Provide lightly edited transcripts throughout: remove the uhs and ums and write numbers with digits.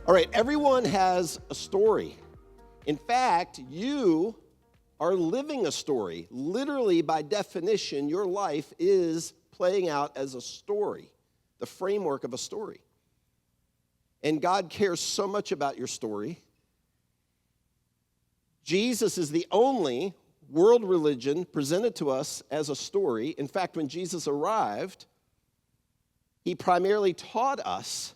All right, everyone has a story. In fact, you are living a story. Literally, by definition, your life is playing out as a story, the framework of a story. And God cares so much about your story. Jesus is the only world religion presented to us as a story. In fact, when Jesus arrived, he primarily taught us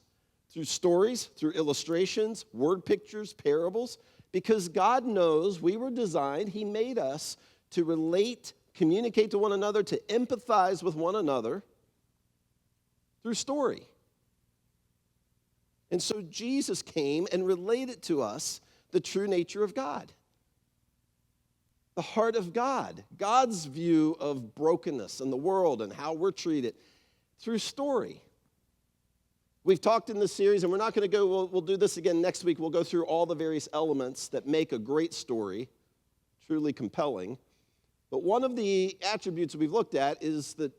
through stories, through illustrations, word pictures, parables, because God knows we were designed, he made us to relate, communicate to one another, to empathize with one another through story. And so Jesus came and related to us the true nature of God, the heart of God, God's view of brokenness in the world and how we're treated through story. We've talked in this series, and we're not going to go, we'll do this again next week. We'll go through all the various elements that make a great story truly compelling. But one of the attributes we've looked at is that,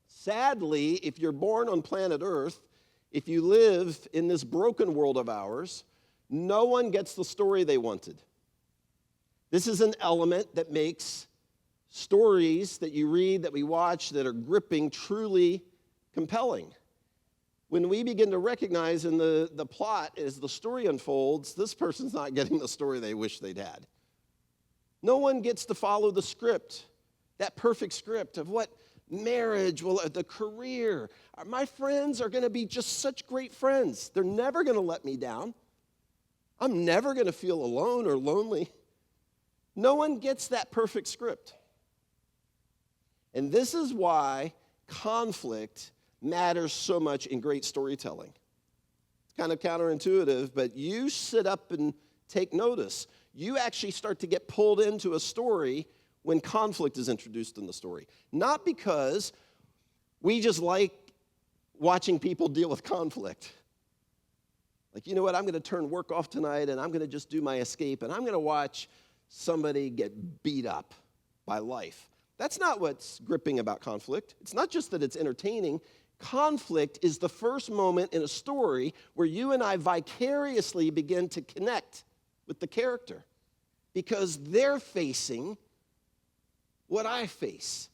sadly, if you're born on planet Earth, if you live in this broken world of ours, no one gets the story they wanted. This is an element that makes stories that you read, that we watch, that are gripping, truly compelling. When we begin to recognize in the plot as the story unfolds, this person's not getting the story they wish they'd had. No one gets to follow the script, that perfect script of what marriage, the career. My friends are going to be just such great friends. They're never going to let me down. I'm never going to feel alone or lonely. No one gets that perfect script. And this is why conflict matters so much in great storytelling. It's kind of counterintuitive, but you sit up and take notice. You actually start to get pulled into a story when conflict is introduced in the story. Not because we just like watching people deal with conflict. Like, you know what, I'm going to turn work off tonight and I'm going to just do my escape and I'm going to watch somebody get beat up by life. That's not what's gripping about conflict. It's not just that it's entertaining. Conflict is the first moment in a story where you and I vicariously begin to connect with the character because they're facing what I face.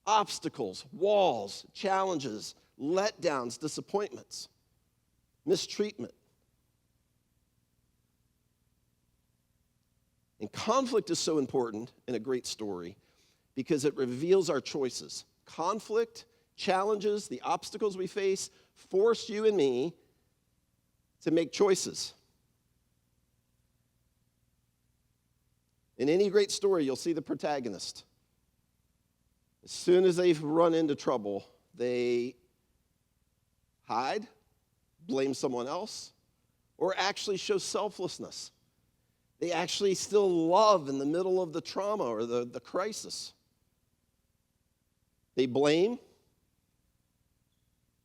Obstacles, walls, challenges, letdowns, disappointments, mistreatment. And conflict is so important in a great story because it reveals our choices. Conflict, challenges, the obstacles we face force you and me to make choices. In any great story, you'll see the protagonist. As soon as they've run into trouble, they hide, blame someone else, or actually show selflessness. They actually still love in the middle of the trauma or the crisis. They blame.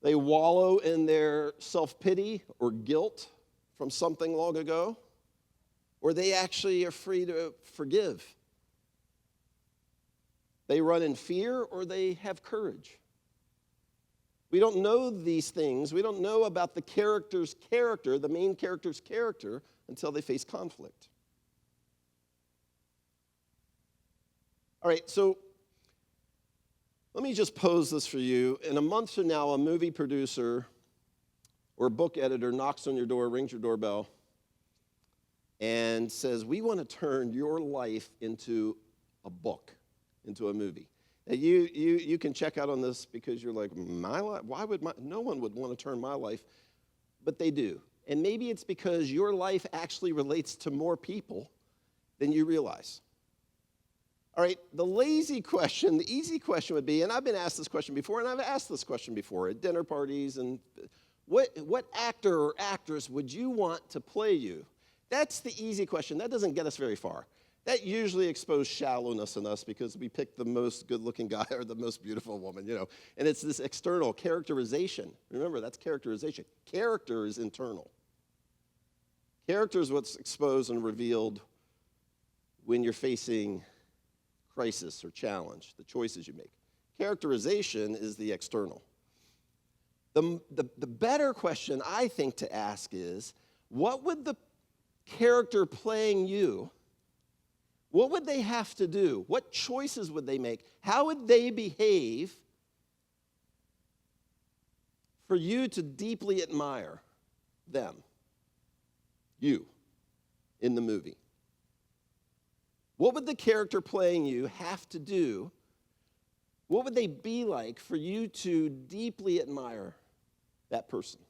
They wallow in their self-pity or guilt from something long ago. Or they actually are free to forgive. They run in fear or they have courage. We don't know these things. We don't know about the character's character, the main character's character, until they face conflict. All right, so let me just pose this for you. In a month from now, a movie producer or a book editor knocks on your door, rings your doorbell, and says, we want to turn your life into a book, into a movie. Now, you can check out on this because you're like, my life? No one would want to turn my life, but they do. And maybe it's because your life actually relates to more people than you realize. All right, the easy question would be, and I've been asked this question before, and I've asked this question before at dinner parties, and what actor or actress would you want to play you? That's the easy question. That doesn't get us very far. That usually exposes shallowness in us because we pick the most good-looking guy or the most beautiful woman, And it's this external characterization. Remember, that's characterization. Character is internal. Character is what's exposed and revealed when you're facing crisis or challenge, the choices you make. Characterization is the external. The better question I think to ask is, what would the character playing you, what would they have to do? What choices would they make? How would they behave for you to deeply admire them, you, in the movie? What would the character playing you have to do? What would they be like for you to deeply admire that person?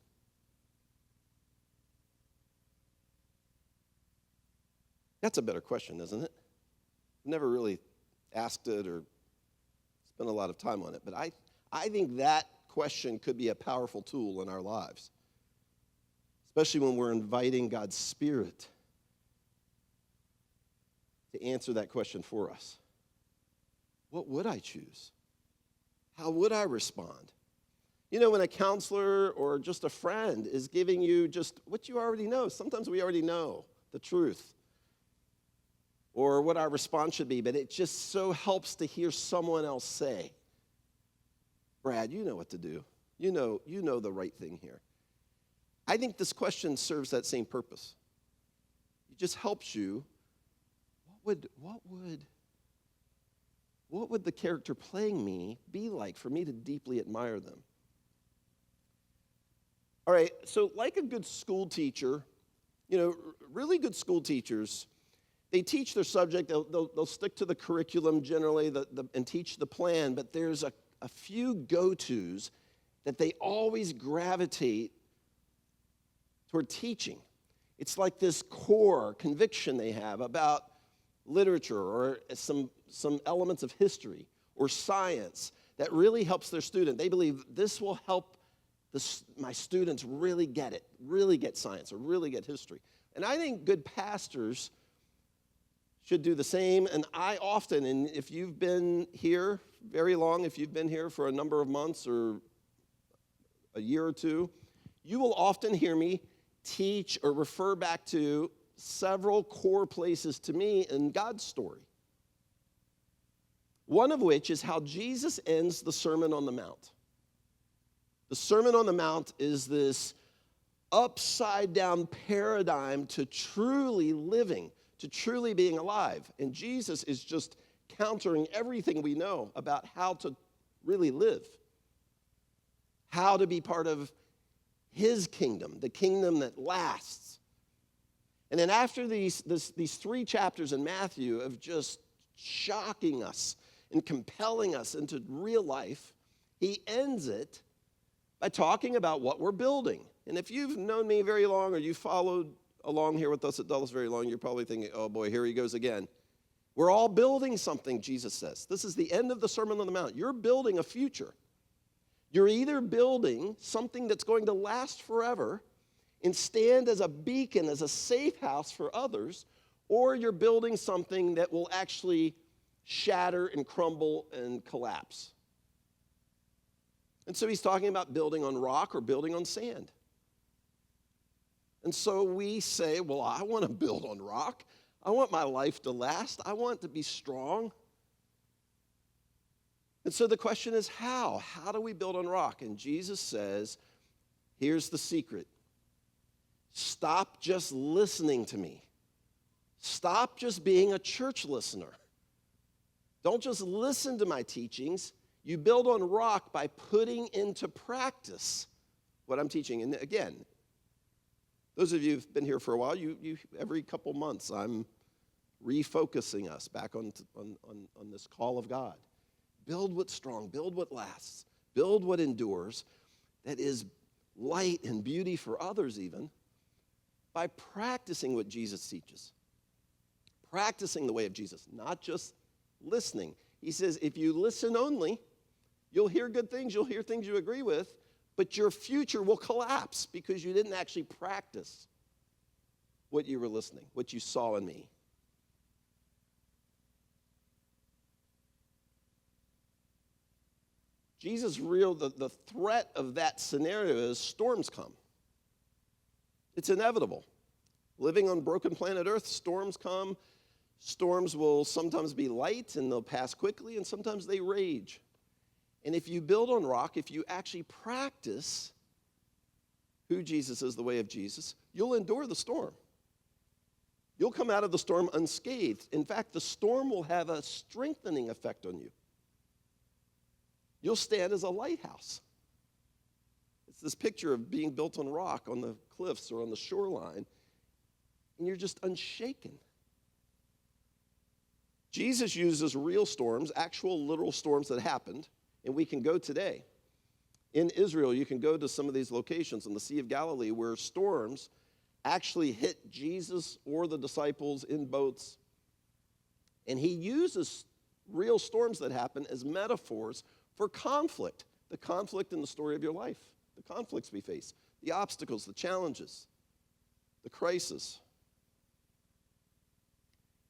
That's a better question, isn't it? Never really asked it or spent a lot of time on it, but I think that question could be a powerful tool in our lives, especially when we're inviting God's Spirit to answer that question for us. What would I choose? How would I respond? You know, when a counselor or just a friend is giving you just what you already know, sometimes we already know the truth or what our response should be, but it just so helps to hear someone else say, Brad, you know what to do. You know the right thing here. I think this question serves that same purpose. It just helps you. What would the character playing me be like for me to deeply admire them? All right, so like a good school teacher, you know, really good school teachers, they teach their subject, they'll stick to the curriculum generally and teach the plan, but there's a few go-tos that they always gravitate toward teaching. It's like this core conviction they have about literature or some elements of history or science that really helps their student. They believe this will help my students really get it, really get science or really get history. And I think good pastors should do the same. And I often, and if you've been here very long, if you've been here for a number of months or a year or two, you will often hear me teach or refer back to several core places to me in God's story. One of which is how Jesus ends the Sermon on the Mount. The Sermon on the Mount is this upside-down paradigm to truly living, to truly being alive. And Jesus is just countering everything we know about how to really live, how to be part of his kingdom, the kingdom that lasts. And then after these three chapters in Matthew of just shocking us and compelling us into real life, he ends it by talking about what we're building. And if you've known me very long or you've followed along here with us at Dulles very long, you're probably thinking, oh boy, here he goes again. We're all building something, Jesus says. This is the end of the Sermon on the Mount. You're building a future. You're either building something that's going to last forever and stand as a beacon, as a safe house for others, or you're building something that will actually shatter and crumble and collapse. And so he's talking about building on rock or building on sand. And so we say, well, I want to build on rock. I want my life to last. I want to be strong. And so the question is how? How do we build on rock? And Jesus says, here's the secret. Stop just listening to me. Stop just being a church listener. Don't just listen to my teachings. You build on rock by putting into practice what I'm teaching. And again, those of you who've been here for a while, you every couple months, I'm refocusing us back on this call of God. Build what's strong, build what lasts, build what endures, that is light and beauty for others even, by practicing what Jesus teaches. Practicing the way of Jesus, not just listening. He says, if you listen only, you'll hear good things, you'll hear things you agree with, but your future will collapse because you didn't actually practice what you were listening, what you saw in me. Jesus the threat of that scenario is storms come. It's inevitable. Living on broken planet Earth, storms come. Storms will sometimes be light and they'll pass quickly, and sometimes they rage. And if you build on rock, if you actually practice who Jesus is, the way of Jesus, you'll endure the storm. You'll come out of the storm unscathed. In fact, the storm will have a strengthening effect on you. You'll stand as a lighthouse. It's this picture of being built on rock on the cliffs or on the shoreline, and you're just unshaken. Jesus uses real storms, actual literal storms that happened, and we can go today. In Israel, you can go to some of these locations on the Sea of Galilee where storms actually hit Jesus or the disciples in boats. And he uses real storms that happen as metaphors for conflict, the conflict in the story of your life, the conflicts we face, the obstacles, the challenges, the crisis.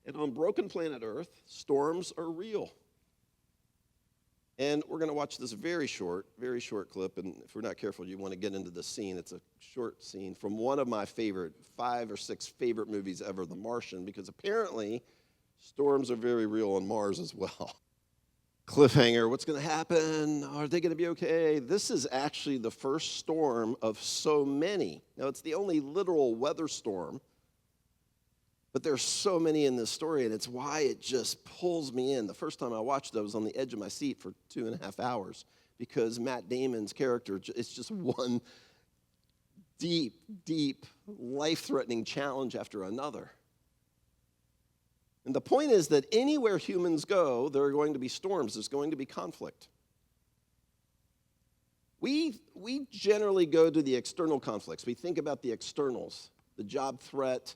And on broken planet Earth, storms are real. And we're going to watch this very short clip, and if we're not careful, you want to get into this scene. It's a short scene from one of my 5 or 6 favorite movies ever, The Martian, because apparently storms are very real on Mars as well. Cliffhanger, what's going to happen? Are they going to be okay? This is actually the first storm of so many. Now, it's the only literal weather storm, but there's so many in this story, and it's why it just pulls me in. The first time I watched it, I was on the edge of my seat for 2.5 hours because Matt Damon's character, it's just one deep, life-threatening challenge after another. And the point is that anywhere humans go, there are going to be storms. There's going to be conflict. We generally go to the external conflicts. We think about the externals, the job threat,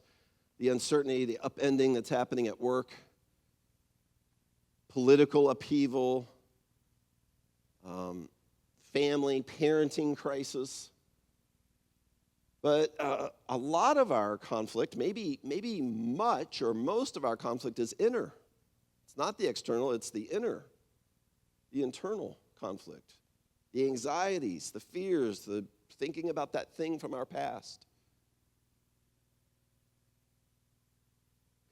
the uncertainty, the upending that's happening at work, political upheaval, family, parenting crisis. But a lot of our conflict, maybe much or most of our conflict is inner. It's not the external, it's the inner, the internal conflict, the anxieties, the fears, the thinking about that thing from our past.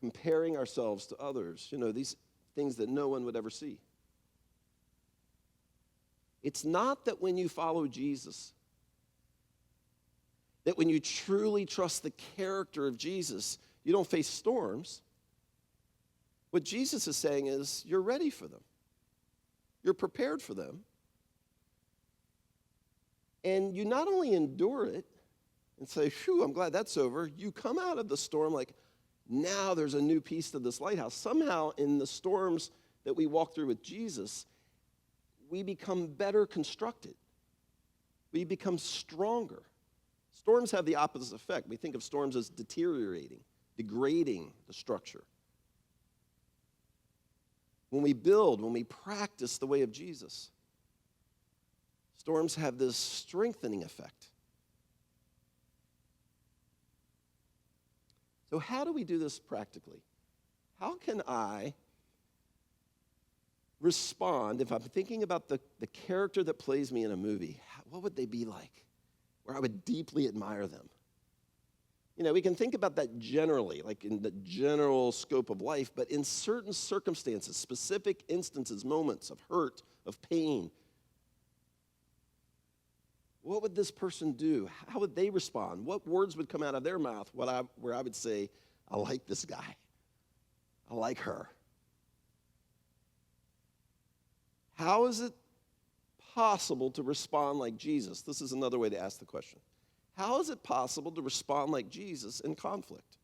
Comparing ourselves to others, these things that no one would ever see. It's not that when you follow Jesus, that when you truly trust the character of Jesus, you don't face storms. What Jesus is saying is you're ready for them. You're prepared for them. And you not only endure it and say, phew, I'm glad that's over. You come out of the storm like, now there's a new piece to this lighthouse. Somehow in the storms that we walk through with Jesus, we become better constructed. We become stronger. Storms have the opposite effect. We think of storms as deteriorating, degrading the structure. When we build, when we practice the way of Jesus, storms have this strengthening effect. So how do we do this practically? How can I respond if I'm thinking about the character that plays me in a movie? What would they be like? Where I would deeply admire them. We can think about that generally, like in the general scope of life, but in certain circumstances, specific instances, moments of hurt, of pain, what would this person do? How would they respond? What words would come out of their mouth where I would say, I like this guy. I like her. How is it possible to respond like Jesus? This is another way to ask the question. How is it possible to respond like Jesus in conflict?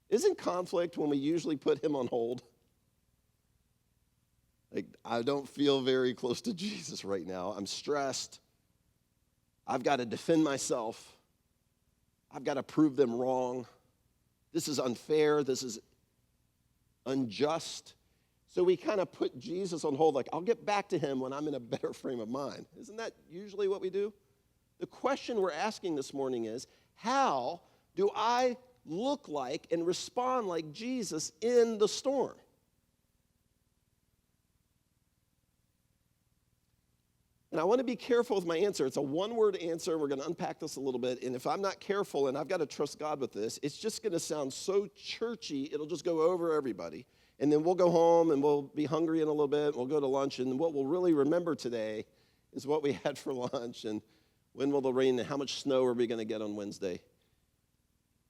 Isn't conflict when we usually put him on hold? Like, I don't feel very close to Jesus right now. I'm stressed. I've got to defend myself. I've got to prove them wrong. This is unfair. This is unjust. So we kind of put Jesus on hold, like, I'll get back to him when I'm in a better frame of mind. Isn't that usually what we do? The question we're asking this morning is, how do I look like and respond like Jesus in the storm? And I want to be careful with my answer. It's a one-word answer. We're going to unpack this a little bit. And if I'm not careful, and I've got to trust God with this, it's just going to sound so churchy, it'll just go over everybody. And then we'll go home, and we'll be hungry in a little bit. We'll go to lunch, and what we'll really remember today is what we had for lunch. And When will the rain and how much snow are we going to get on Wednesday?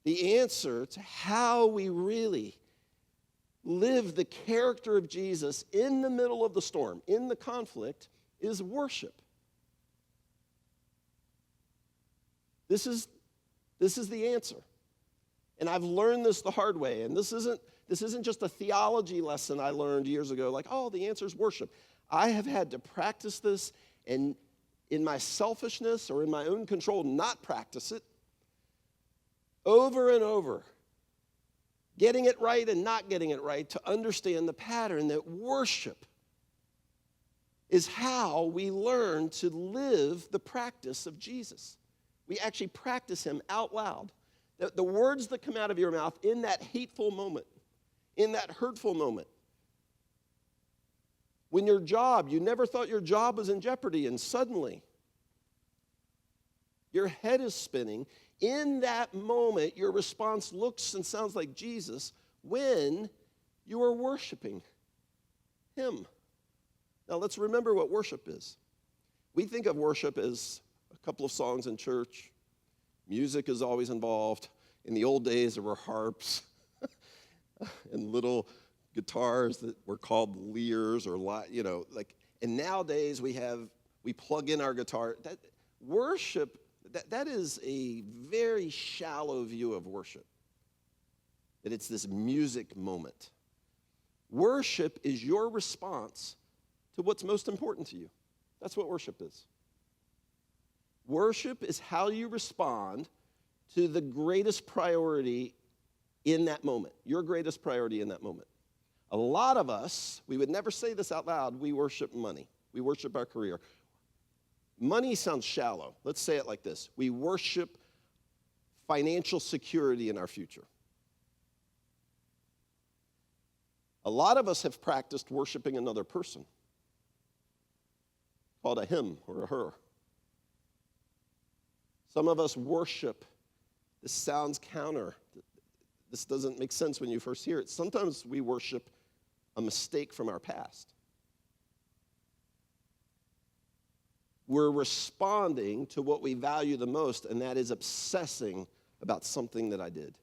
The answer to how we really live the character of Jesus in the middle of the storm, in the conflict, is worship. This is the answer. And I've learned this the hard way. And this isn't just a theology lesson I learned years ago, like, oh, the answer is worship. I have had to practice this, and in my selfishness or in my own control, not practice it over and over, getting it right and not getting it right, to understand the pattern that worship is how we learn to live the practice of Jesus. We actually practice him out loud. The words that come out of your mouth in that hateful moment, in that hurtful moment, when your job, you never thought your job was in jeopardy, and suddenly your head is spinning. In that moment, your response looks and sounds like Jesus when you are worshiping him. Now, let's remember what worship is. We think of worship as a couple of songs in church. Music is always involved. In the old days, there were harps and little guitars that were called lyres, or and nowadays we plug in our guitar. That worship, that is a very shallow view of worship. That it's this music moment. Worship is your response to what's most important to you. That's what worship is. Worship is how you respond to the greatest priority in that moment, your greatest priority in that moment. A lot of us, we would never say this out loud, we worship money. We worship our career. Money sounds shallow. Let's say it like this. We worship financial security in our future. A lot of us have practiced worshiping another person, called a him or a her. Some of us worship, this sounds counter. This doesn't make sense when you first hear it. Sometimes we worship a mistake from our past. We're responding to what we value the most, and that is obsessing about something that I did.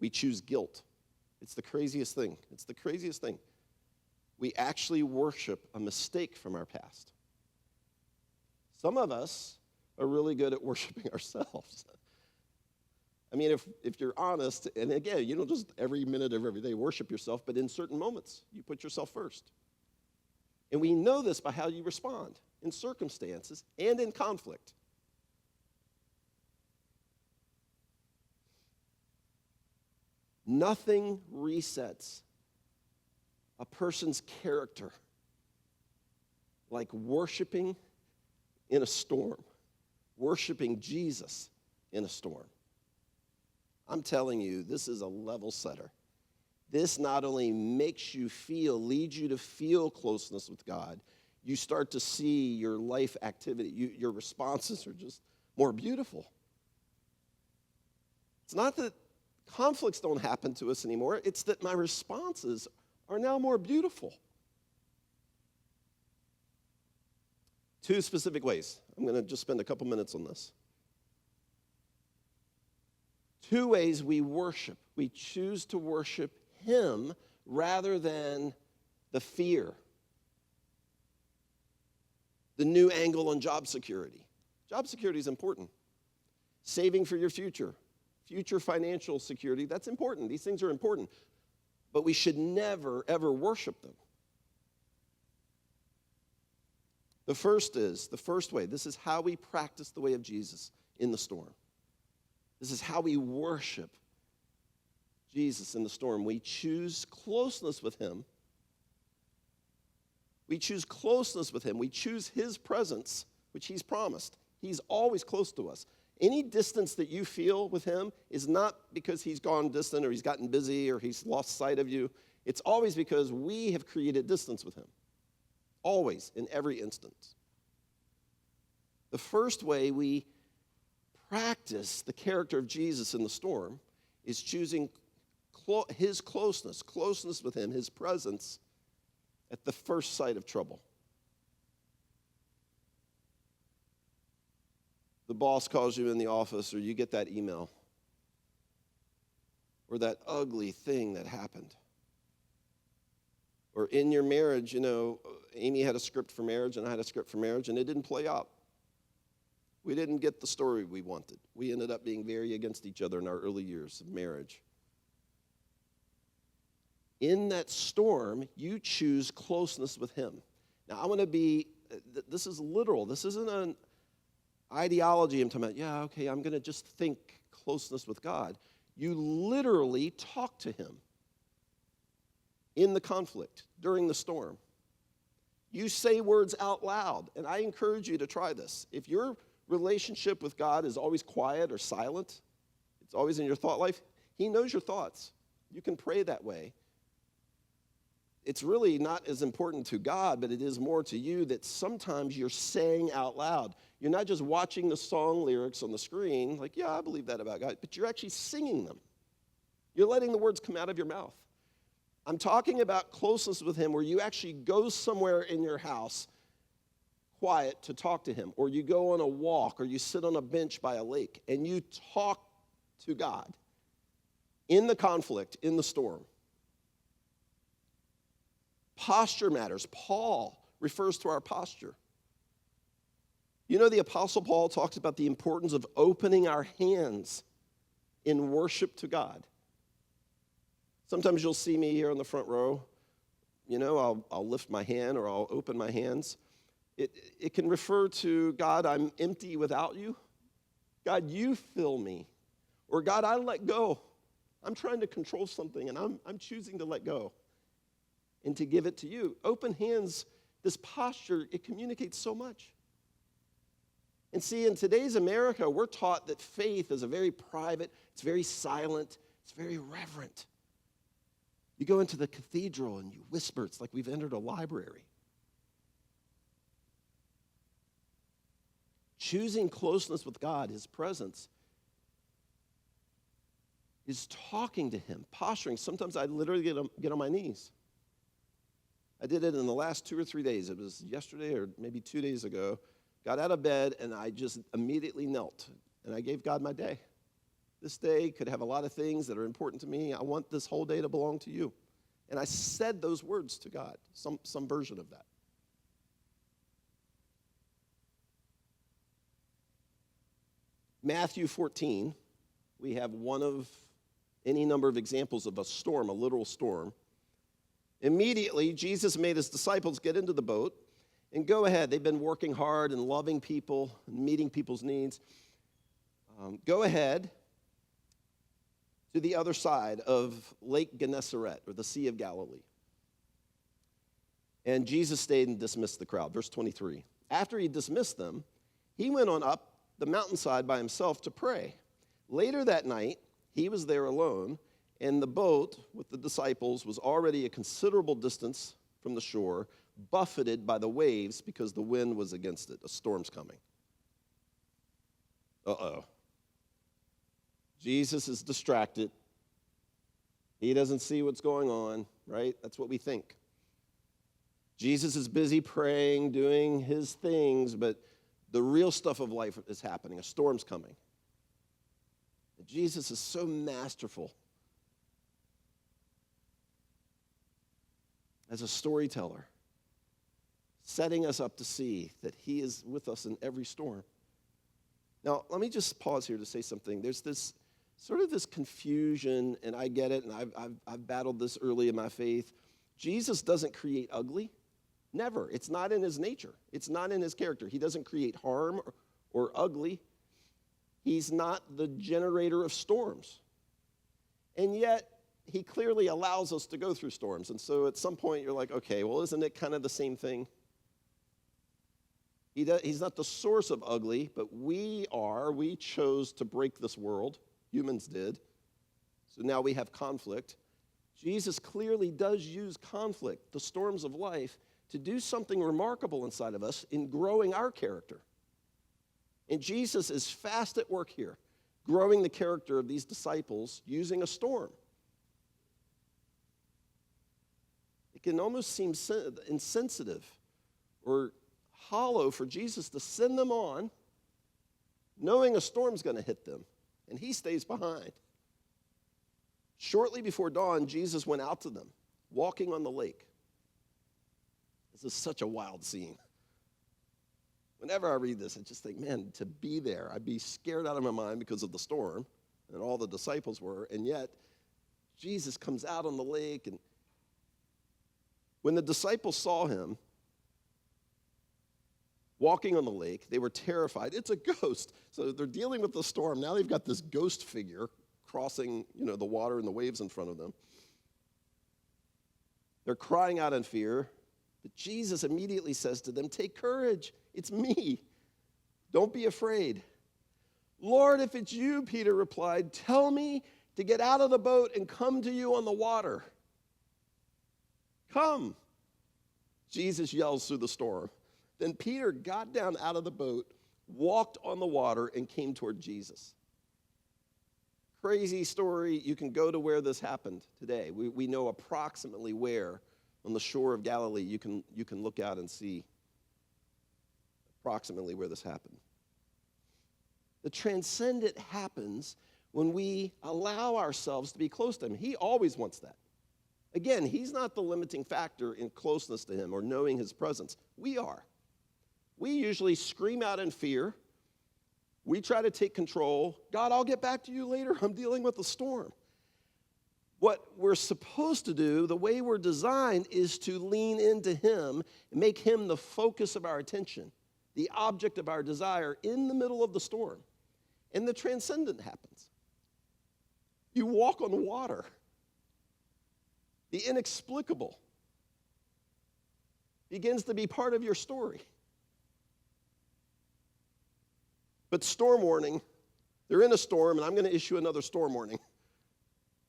We choose guilt. It's the craziest thing. It's the craziest thing. We actually worship a mistake from our past. Some of us are really good at worshiping ourselves. I mean, if you're honest, and again, you don't just every minute of every day worship yourself, but in certain moments, you put yourself first. And we know this by how you respond in circumstances and in conflict. Nothing resets a person's character like worshiping in a storm, worshiping Jesus in a storm. I'm telling you, this is a level setter. This not only makes you leads you to feel closeness with God, you start to see your life activity, your responses are just more beautiful. It's not that conflicts don't happen to us anymore, it's that my responses are now more beautiful. 2 specific ways. I'm going to just spend a couple minutes on this. 2 ways we worship. We choose to worship him rather than the fear. The new angle on job security. Job security is important. Saving for your future financial security, that's important. These things are important. But we should never, ever worship them. The first way, this is how we practice the way of Jesus in the storm. This is how we worship Jesus in the storm. We choose closeness with him. We choose closeness with him. We choose his presence, which he's promised. He's always close to us. Any distance that you feel with him is not because he's gone distant or he's gotten busy or he's lost sight of you. It's always because we have created distance with him. Always, in every instance. The first way we practice the character of Jesus in the storm is choosing his closeness with him, his presence at the first sight of trouble. the boss calls you in the office, or you get that email, or that ugly thing that happened. Or in your marriage, Amy had a script for marriage, and I had a script for marriage, and it didn't play out. We didn't get the story we wanted. We ended up being very against each other in our early years of marriage. In that storm, you choose closeness with him. Now, I want to be, this is literal. This isn't an ideology I'm talking about. Yeah, okay, I'm going to just think closeness with God. You literally talk to him in the conflict, during the storm. You say words out loud, and I encourage you to try this. If your relationship with God is always quiet or silent, it's always in your thought life, he knows your thoughts. You can pray that way. It's really not as important to God, but it is more to you that sometimes you're saying out loud. You're not just watching the song lyrics on the screen, like, yeah, I believe that about God, but you're actually singing them. You're letting the words come out of your mouth. I'm talking about closeness with him where you actually go somewhere in your house quiet to talk to him, or you go on a walk, or you sit on a bench by a lake, and you talk to God in the conflict, in the storm. Posture matters. Paul refers to our posture. The Apostle Paul talks about the importance of opening our hands in worship to God. Sometimes you'll see me here in the front row. I'll lift my hand or I'll open my hands. It can refer to, God, I'm empty without you. God, you fill me. Or God, I let go. I'm trying to control something and I'm choosing to let go and to give it to you. Open hands, this posture, it communicates so much. And see, in today's America, we're taught that faith is a very private, it's very silent, it's very reverent. You go into the cathedral and you whisper. It's like we've entered a library. Choosing closeness with God, his presence, is talking to him, posturing. Sometimes I literally get on my knees. I did it in the last 2 or 3 days. It was yesterday or maybe 2 days ago. Got out of bed and I just immediately knelt. And I gave God my day. This day could have a lot of things that are important to me. I want this whole day to belong to you. And I said those words to God, some version of that. Matthew 14, we have one of any number of examples of a storm, a literal storm. Immediately, Jesus made his disciples get into the boat and go ahead. They've been working hard and loving people and meeting people's needs. Go ahead to the other side of Lake Gennesaret, or the Sea of Galilee. And Jesus stayed and dismissed the crowd. Verse 23. After he dismissed them, he went on up the mountainside by himself to pray. Later that night, he was there alone, and the boat with the disciples was already a considerable distance from the shore, buffeted by the waves because the wind was against it. A storm's coming. Uh-oh. Jesus is distracted. He doesn't see what's going on, right? That's what we think. Jesus is busy praying, doing his things, but the real stuff of life is happening. A storm's coming. And Jesus is so masterful as a storyteller, setting us up to see that he is with us in every storm. Now, let me just pause here to say something. There's this confusion, and I get it, and I've battled this early in my faith. Jesus doesn't create ugly. Never. It's not in his nature. It's not in his character. He doesn't create harm or ugly. He's not the generator of storms. And yet, he clearly allows us to go through storms. And so at some point, you're like, okay, well, isn't it kind of the same thing? He's not the source of ugly, but we are. We chose to break this world. Humans did. So now we have conflict. Jesus clearly does use conflict, the storms of life, to do something remarkable inside of us in growing our character. And Jesus is fast at work here, growing the character of these disciples using a storm. It can almost seem insensitive or hollow for Jesus to send them on knowing a storm's going to hit them, and he stays behind. Shortly before dawn, Jesus went out to them, walking on the lake. This is such a wild scene. Whenever I read this, I just think, man, to be there, I'd be scared out of my mind because of the storm, and all the disciples were, and yet Jesus comes out on the lake, and when the disciples saw him walking on the lake, they were terrified. It's a ghost. So they're dealing with the storm. Now they've got this ghost figure crossing, the water and the waves in front of them. They're crying out in fear, but Jesus immediately says to them, "Take courage. It's me. Don't be afraid." "Lord, if it's you," Peter replied, "tell me to get out of the boat and come to you on the water." "Come," Jesus yells through the storm. Then Peter got down out of the boat, walked on the water, and came toward Jesus. Crazy story. You can go to where this happened today. We know approximately where on the shore of Galilee you can look out and see approximately where this happened. The transcendent happens when we allow ourselves to be close to him. He always wants that. Again, he's not the limiting factor in closeness to him or knowing his presence. We are. We usually scream out in fear. We try to take control. "God, I'll get back to you later. I'm dealing with a storm." What we're supposed to do, the way we're designed, is to lean into him and make him the focus of our attention, the object of our desire in the middle of the storm. And the transcendent happens. You walk on water. The inexplicable begins to be part of your story. But storm warning, they're in a storm, and I'm going to issue another storm warning.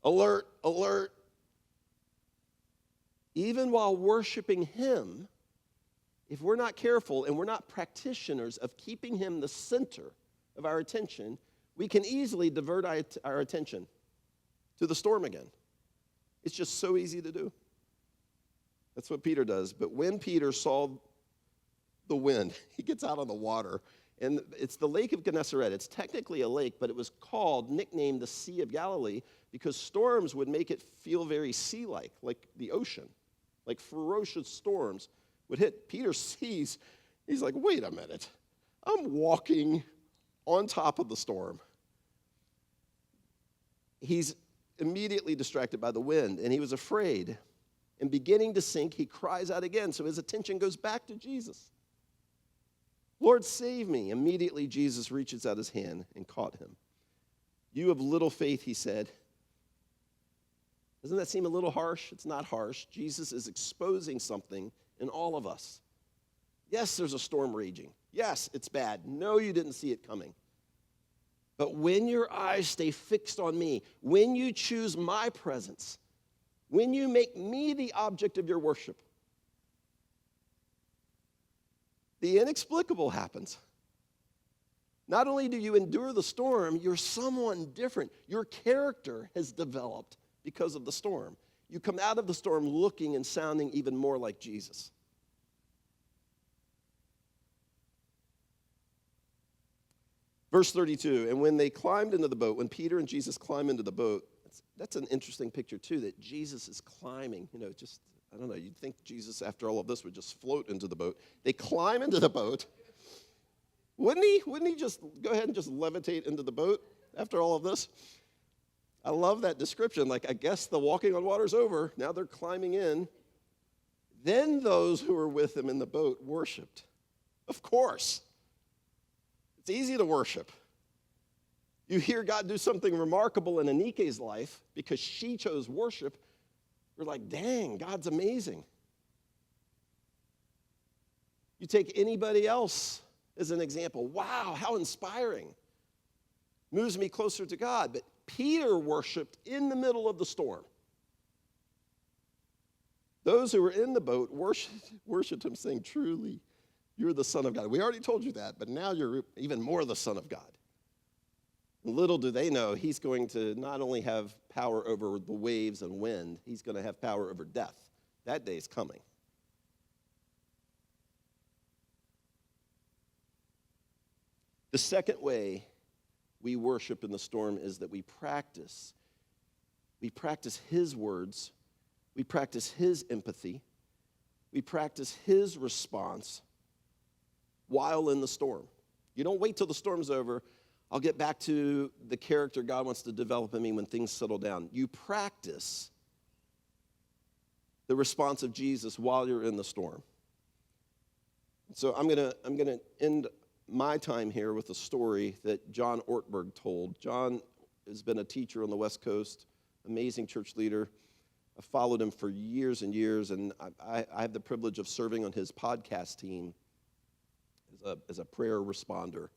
Alert, alert. Even while worshiping him, if we're not careful and we're not practitioners of keeping him the center of our attention, we can easily divert our attention to the storm again. It's just so easy to do. That's what Peter does. But when Peter saw the wind, he gets out on the water. And it's the Lake of Gennesaret. It's technically a lake, but it was nicknamed the Sea of Galilee, because storms would make it feel very sea-like, like the ocean. Like ferocious storms would hit. Peter sees, he's like, "Wait a minute. I'm walking on top of the storm." He's immediately distracted by the wind, and he was afraid. And beginning to sink, he cries out again, so his attention goes back to Jesus. "Lord, save me." Immediately, Jesus reaches out his hand and caught him. "You have little faith," he said. Doesn't that seem a little harsh? It's not harsh. Jesus is exposing something in all of us. Yes, there's a storm raging. Yes, it's bad. No, you didn't see it coming. But when your eyes stay fixed on me, when you choose my presence, when you make me the object of your worship, the inexplicable happens. Not only do you endure the storm, you're someone different. Your character has developed because of the storm. You come out of the storm looking and sounding even more like Jesus. Verse 32, and when they climbed into the boat, when Peter and Jesus climb into the boat, that's an interesting picture too, that Jesus is climbing, I don't know, you'd think Jesus, after all of this, would just float into the boat. They climb into the boat. Wouldn't he just go ahead and just levitate into the boat after all of this? I love that description. Like, I guess the walking on water's over. Now they're climbing in. Then those who were with him in the boat worshiped. Of course. It's easy to worship. You hear God do something remarkable in Anike's life because she chose worship. You're like, dang, God's amazing. You take anybody else as an example. Wow, how inspiring. Moves me closer to God. But Peter worshiped in the middle of the storm. Those who were in the boat worshiped him, saying, truly, you're the Son of God. We already told you that, but now you're even more the Son of God. Little do they know, he's going to not only have power over the waves and wind, he's going to have power over death. That day is coming. The second way we worship in the storm is that we practice. We practice his words. We practice his empathy. We practice his response while in the storm. You don't wait till the storm's over. I'll get back to the character God wants to develop in me when things settle down. You practice the response of Jesus while you're in the storm. So I'm gonna end my time here with a story that John Ortberg told. John has been a teacher on the West Coast, amazing church leader. I've followed him for years and years, and I have the privilege of serving on his podcast team as a prayer responder.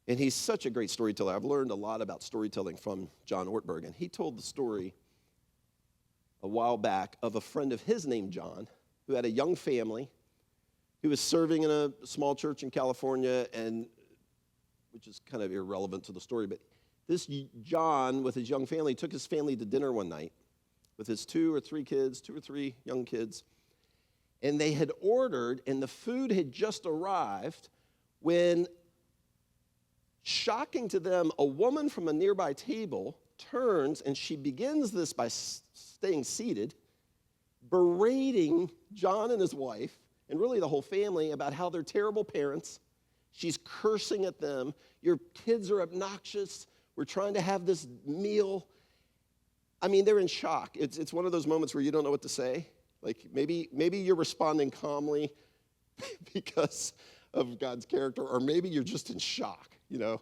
And he's such a great storyteller. I've learned a lot about storytelling from John Ortberg, and he told the story a while back of a friend of his named John who had a young family. He was serving in a small church in California, and which is kind of irrelevant to the story, but this John, with his young family, took his family to dinner one night with his two or three young kids, and they had ordered, and the food had just arrived when, shocking to them, a woman from a nearby table turns, and she begins this by staying seated, berating John and his wife, and really the whole family, about how they're terrible parents. She's cursing at them. Your kids are obnoxious. We're trying to have this meal. I mean, they're in shock. It's one of those moments where you don't know what to say. Like maybe you're responding calmly because of God's character, or maybe you're just in shock, you know.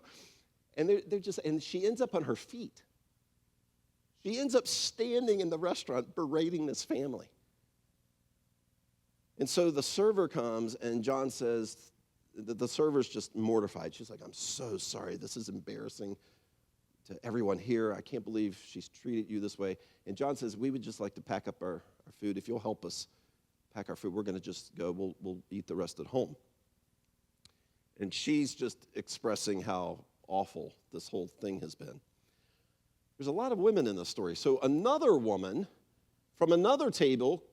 And and she ends up on her feet. She ends up standing in the restaurant berating this family. And so the server comes, and John says, the server's just mortified. She's like, I'm so sorry. This is embarrassing to everyone here. I can't believe she's treated you this way. And John says, we would just like to pack up our food. If you'll help us pack our food, we're going to just go. We'll eat the rest at home. And she's just expressing how awful this whole thing has been. There's a lot of women in this story. So another woman from another table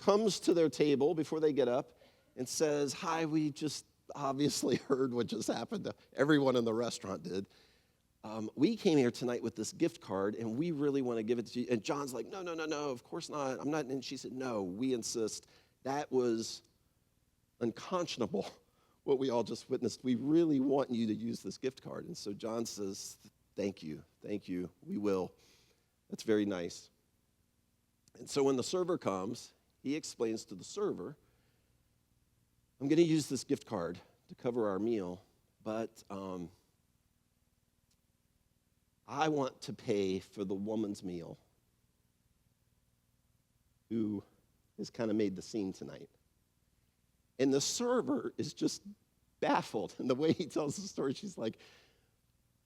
comes to their table before they get up and says, hi, we just obviously heard what just happened. Everyone in the restaurant did. We came here tonight with this gift card, and we really want to give it to you. And John's like, no, of course not. I'm not. And she said, no, we insist. That was unconscionable, what we all just witnessed. We really want you to use this gift card. And so John says, thank you, we will. That's very nice. And so when the server comes, he explains to the server, I'm going to use this gift card to cover our meal, but I want to pay for the woman's meal who has kind of made the scene tonight. And the server is just baffled. And the way he tells the story, she's like,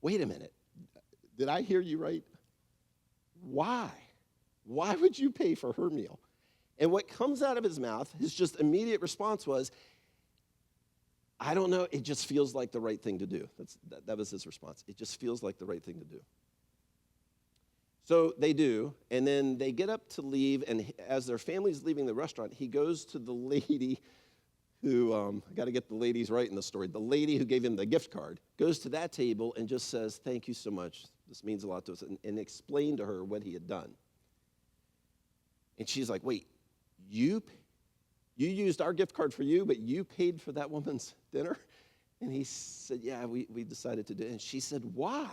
wait a minute, did I hear you right? Why? Why would you pay for her meal? And what comes out of his mouth, his just immediate response was, I don't know, it just feels like the right thing to do. That was his response. It just feels like the right thing to do. So they do, and then they get up to leave, and as their family's leaving the restaurant, he goes to the lady who, I got to get the ladies right in the story, the lady who gave him the gift card, goes to that table and just says, thank you so much. This means a lot to us, and explained to her what he had done. And she's like, wait, you used our gift card for you, but you paid for that woman's dinner? And he said, yeah, we decided to do it. And she said, why?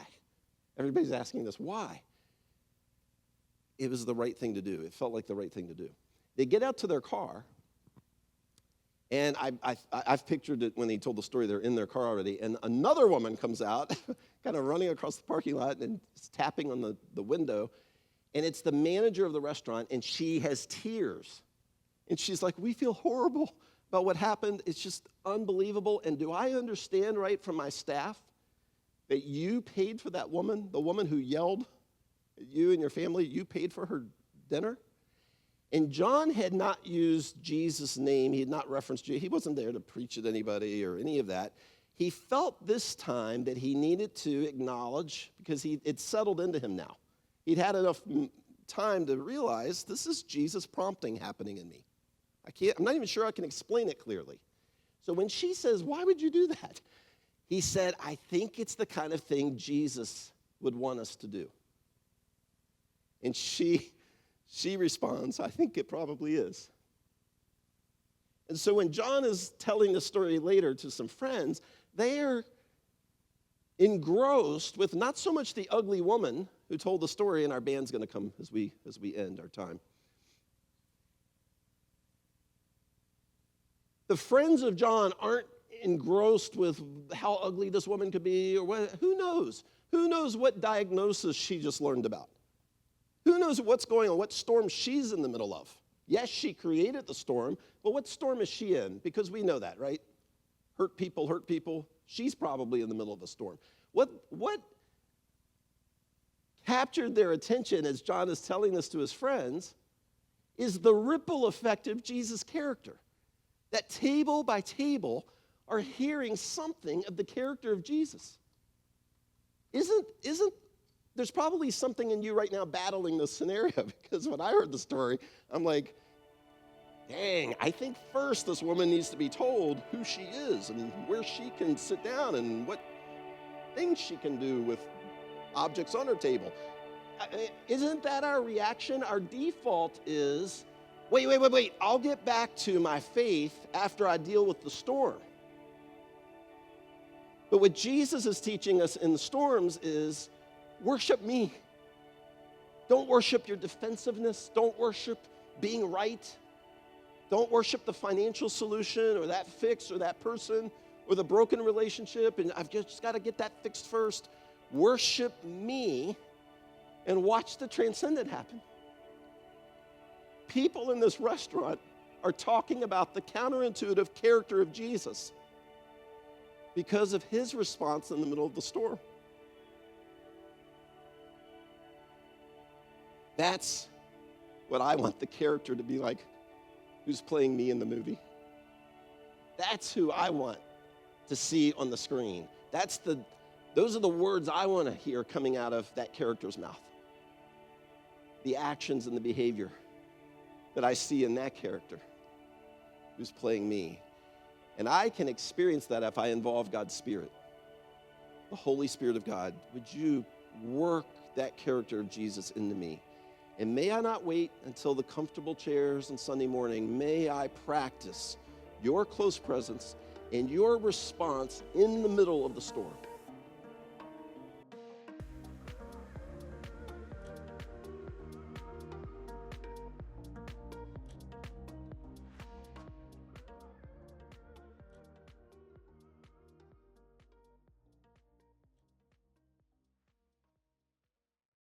Everybody's asking this, why? It was the right thing to do. It felt like the right thing to do. They get out to their car, and I've pictured it when he told the story. They're in their car already, and another woman comes out, kind of running across the parking lot and tapping on the window, and it's the manager of the restaurant, and she has tears. And she's like, we feel horrible about what happened. It's just unbelievable. And do I understand right from my staff that you paid for that woman, the woman who yelled at you and your family, you paid for her dinner? And John had not used Jesus' name. He had not referenced Jesus. He wasn't there to preach at anybody or any of that. He felt this time that he needed to acknowledge, because it settled into him now. He'd had enough time to realize this is Jesus' prompting happening in me. I'm not even sure I can explain it clearly. So when she says, why would you do that? he said, I think it's the kind of thing Jesus would want us to do. And she responds, I think it probably is. And so when John is telling the story later to some friends, they are engrossed with not so much the ugly woman who told the story, and our band's going to come as we end our time. The friends of John aren't engrossed with how ugly this woman could be, or what, who knows? Who knows what diagnosis she just learned about? Who knows what's going on, what storm she's in the middle of? Yes, she created the storm, but what storm is she in? Because we know that, right? Hurt people. She's probably in the middle of a storm. What captured their attention as John is telling this to his friends is the ripple effect of Jesus' character. That table by table are hearing something of the character of Jesus. There's probably something in you right now battling this scenario, because when I heard the story, I'm like, dang, I think first this woman needs to be told who she is and where she can sit down and what things she can do with objects on her table. Isn't that our reaction? Our default is, wait, I'll get back to my faith after I deal with the storm. But what Jesus is teaching us in the storms is, worship me. Don't worship your defensiveness. Don't worship being right. Don't worship the financial solution or that fix or that person or the broken relationship, and I've just got to get that fixed first. Worship me and watch the transcendent happen. People in this restaurant are talking about the counterintuitive character of Jesus because of his response in the middle of the storm. That's what I want the character to be like who's playing me in the movie. That's who I want to see on the screen. Those are the words I want to hear coming out of that character's mouth. The actions and the behavior that I see in that character who's playing me. And I can experience that if I involve God's Spirit, the Holy Spirit of God. Would you work that character of Jesus into me? And may I not wait until the comfortable chairs on Sunday morning. May I practice your close presence and your response in the middle of the storm.